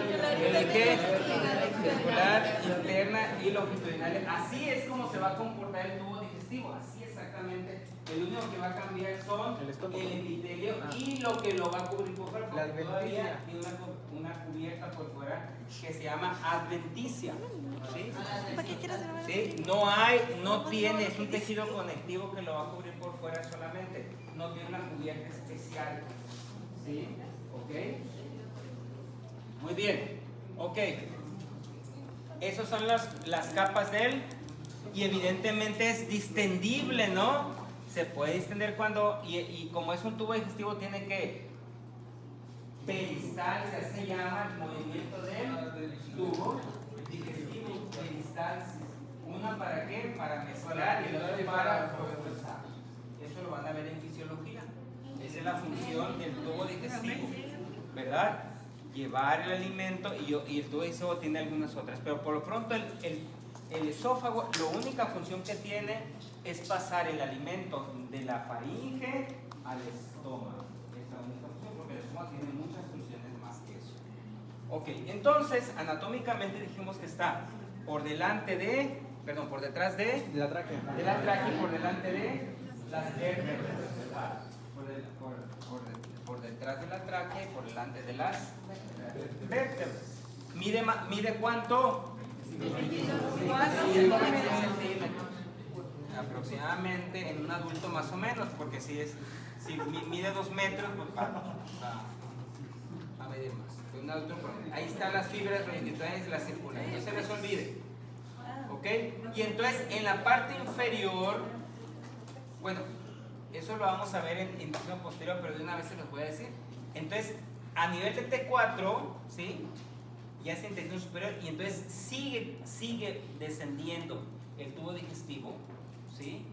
A: circular interna y longitudinal. Así es como se va a comportar el tubo digestivo. Así exactamente. El único que va a cambiar son el epitelio y lo que lo va a cubrir por fuera. Porque todavía tiene una cubierta por fuera que se llama adventicia. ¿Sí?
B: ¿Para qué quieres grabar?
A: ¿Sí? No tiene, es un tejido conectivo que lo va a cubrir por fuera solamente. No tiene una cubierta especial. ¿Sí? ¿Ok? Muy bien. Ok. Esas son las capas de él. Y evidentemente es distendible, ¿no? se puede distender cuando, y como es un tubo digestivo, tiene que peristalsis, se llama el movimiento del tubo digestivo, peristalsis. Una para qué, para mezclar y el otro para procesar. Eso lo van a ver en fisiología. Esa es la función del tubo digestivo, ¿verdad? Llevar el alimento y el tubo digestivo tiene algunas otras, pero por lo pronto el esófago, la única función que tiene es pasar el alimento de la faringe al estómago. Es la única función, porque el estómago tiene muchas funciones más que eso. Ok, entonces anatómicamente dijimos que está por delante de, perdón, por detrás de
F: La tráquea.
A: la tráquea y por delante de las vértebras. Por detrás de la tráquea y por delante de las vértebras. ¿Mide cuánto?
B: 4
A: centímetros. Aproximadamente en un adulto más o menos, porque si mide 2 metros, pues va a medir más. Un adulto, ahí están las fibras longitudinales de la circulación, no se les olvide. ¿Ok? Y entonces en la parte inferior, bueno, eso lo vamos a ver en intestino posterior, pero de una vez se los voy a decir. Entonces, a nivel de T4, ¿sí? Ya es intestino superior y entonces sigue descendiendo el tubo digestivo, ¿sí?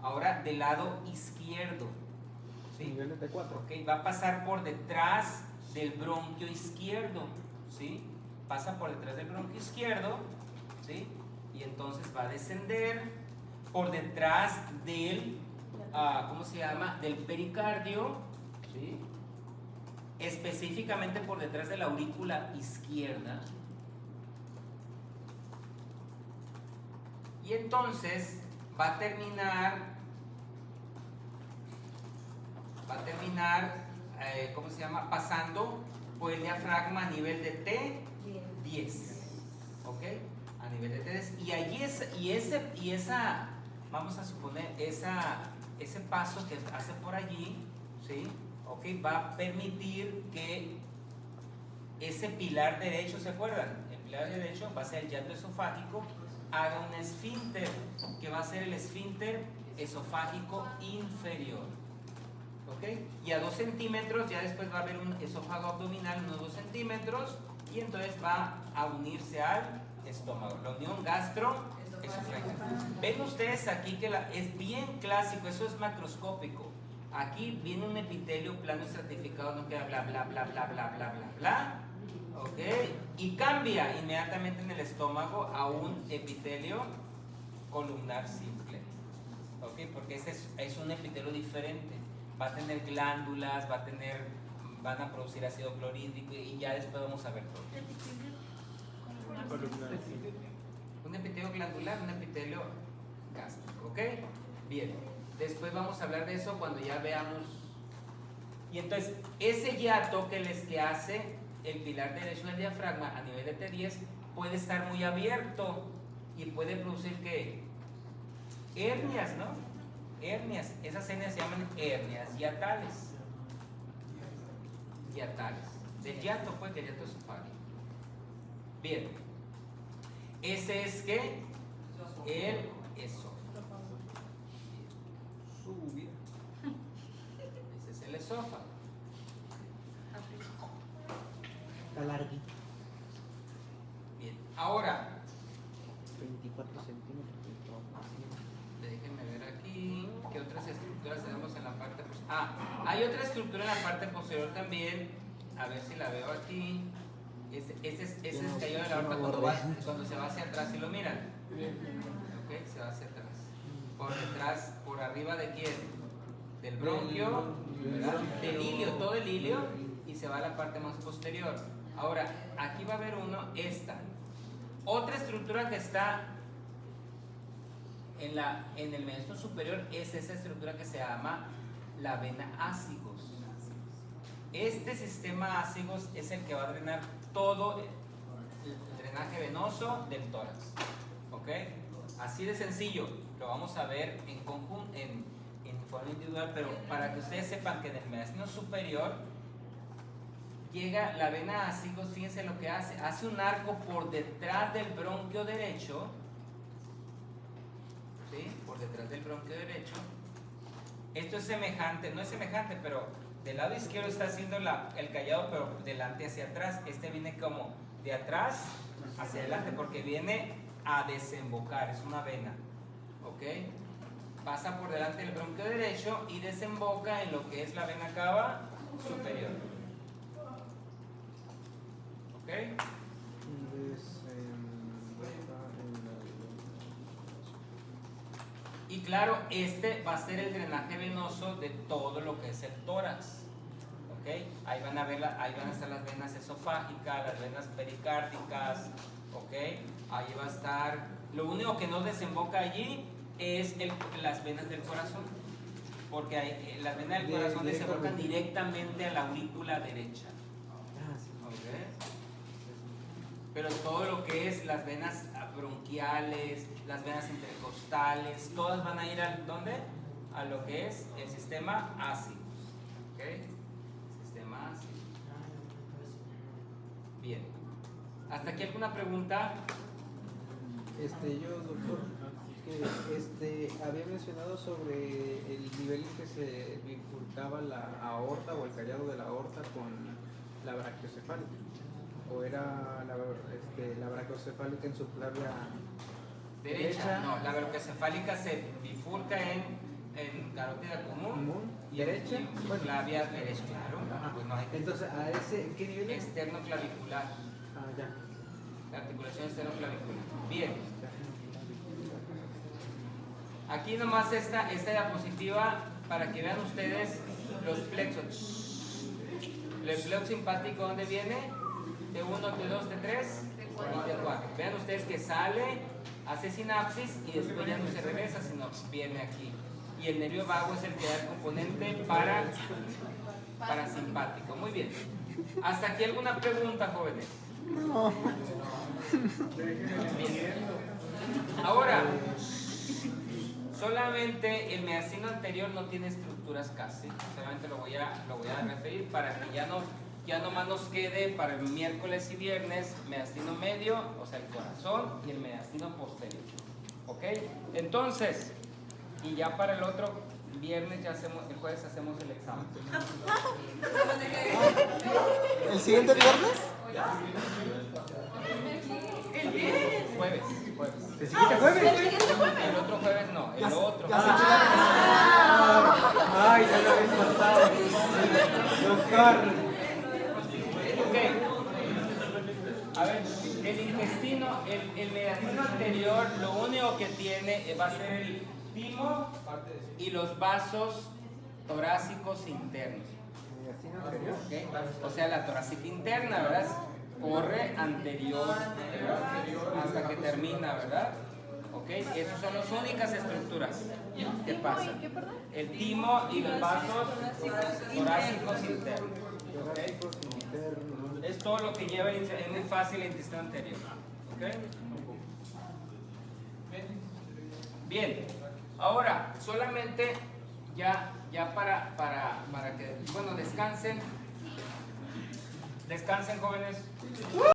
A: Ahora del lado izquierdo, ¿sí?
F: Nivel de T4.
A: Ok, va a pasar por detrás del bronquio izquierdo, ¿sí? Pasa por detrás del bronquio izquierdo, ¿sí? Y entonces va a descender por detrás del, ¿cómo se llama? Del pericardio, ¿sí? Específicamente por detrás de la aurícula izquierda. Y entonces va a terminar, ¿cómo se llama? Pasando por el diafragma a nivel de T10, ¿ok? A nivel de T10. Y allí esa, vamos a suponer, ese paso que hace por allí, ¿sí? ¿Ok? Va a permitir que ese pilar derecho, ¿se acuerdan? El pilar derecho va a ser el llato esofágico, haga un esfínter, que va a ser el esfínter esofágico inferior. ¿Ok? Y a 2 centímetros, ya después va a haber un esófago abdominal, unos 2 centímetros, y entonces va a unirse al estómago. La unión gastroesofágica. Ven ustedes aquí que es bien clásico, eso es macroscópico. Aquí viene un epitelio plano estratificado, no queda bla bla bla bla bla bla bla bla. ¿Ok? Y cambia inmediatamente en el estómago a un epitelio columnar simple. ¿Ok? Porque ese es un epitelio diferente. Va a tener glándulas, van a producir ácido clorhídrico y ya después vamos a ver todo. Un epitelio glandular, un epitelio gástrico. ¿Ok? Bien. Después vamos a hablar de eso cuando ya veamos. Y entonces, ese hiato que hace el pilar derecho del diafragma a nivel de T10 puede estar muy abierto y puede producir ¿qué? Hernias, ¿no? Hernias. Esas hernias se llaman hernias hiatales. Hiatales. Del hiato, pues, del hiato esofágico. Bien. Ese es ¿qué? El esófago. Ese es el esófago.
C: Está larguito.
A: Bien, ahora
C: 24 centímetros.
A: déjenme ver aquí qué otras estructuras tenemos en la parte posterior. Hay otra estructura en la parte posterior también. A ver si la veo aquí. Ese es el tallo de la aorta cuando se va hacia atrás. ¿Sí lo miran? Ok, se va hacia atrás. Por detrás, por arriba de quién? Del bronquio, ¿verdad? Del ilio, todo el ilio, y se va a la parte más posterior. Ahora, aquí va a haber esta. Otra estructura que está en el mediastino superior es esa estructura que se llama la vena ácigos. Este sistema ácigos es el que va a drenar todo el drenaje venoso del tórax. ¿Ok? Así de sencillo. Lo vamos a ver en conjunto, en forma individual, pero para que ustedes sepan que en el mediastino superior llega la vena ácigos, fíjense lo que hace un arco por detrás del bronquio derecho, ¿sí? Por detrás del bronquio derecho, Esto es semejante, no es semejante, pero del lado izquierdo está haciendo el callado, pero delante hacia atrás. Este viene como de atrás hacia adelante, porque viene a desembocar, es una vena. ¿Ok? Pasa por delante del bronquio derecho y desemboca en lo que es la vena cava superior. ¿Ok? Y claro, este va a ser el drenaje venoso de todo lo que es el tórax. ¿Ok? Ahí van a ver, ahí van a estar las venas esofágicas, las venas pericárdicas. ¿Ok? Ahí va a estar. Lo único que no desemboca allí es las venas del corazón. Porque las venas del corazón desembocan directamente a la aurícula derecha. ¿Ok? Pero todo lo que es las venas bronquiales, las venas intercostales, todas van a ir a ¿dónde? A lo que es el sistema ácido. ¿Ok? Sistema ácido. Bien. ¿Hasta aquí alguna pregunta?
F: Yo, doctor, que había mencionado sobre el nivel en que se bifurcaba la aorta o el callado de la aorta con la brachiocefálica. ¿O era la brachiocefálica en su clavia
A: Derecha. No, la brachiocefálica se bifurca en carótida común y
F: derecha.
A: en su clavia derecha, claro. Pues no hay que-
F: Entonces, ¿a ese qué nivel es?
A: externo clavicular.
F: Ah, ya.
A: La articulación externo clavicular. Bien. Aquí nomás esta diapositiva para que vean ustedes los plexos. El plexo simpático, ¿dónde viene? T1, T2, T3 y T4. Vean ustedes que sale, hace sinapsis y después ya no se regresa, sino viene aquí. Y el nervio vago es el que da el componente parasimpático. Muy bien. ¿Hasta aquí alguna pregunta, jóvenes?
C: No.
A: Bien. Ahora, solamente el mediastino anterior no tiene estructuras casi. Solamente lo voy a referir para que ya nomás nos quede para el miércoles y viernes mediastino medio, o sea el corazón, y el mediastino posterior. ¿Ok? Entonces, y ya para el otro viernes, el jueves hacemos el examen.
C: ¿El siguiente viernes?
A: Jueves.
F: ¿El siguiente jueves?
A: El otro jueves no, el otro.
F: Ay, ya lo habéis pasado. Doctor.
A: Ok. A ver, el intestino, el mediastino anterior, lo único que tiene va a ser el timo y los vasos torácicos internos.
F: ¿Mediastino anterior?
A: ¿Ok? O sea, la torácica interna, ¿verdad? Corre anterior hasta que termina, ¿verdad? ¿Ok? Esas son las únicas estructuras que pasan. El timo y los vasos torácicos internos. ¿Ok? Es todo lo que lleva, es muy fácil el intestino anterior. ¿Ok? Bien, ahora solamente ya para que, bueno, descansen jóvenes.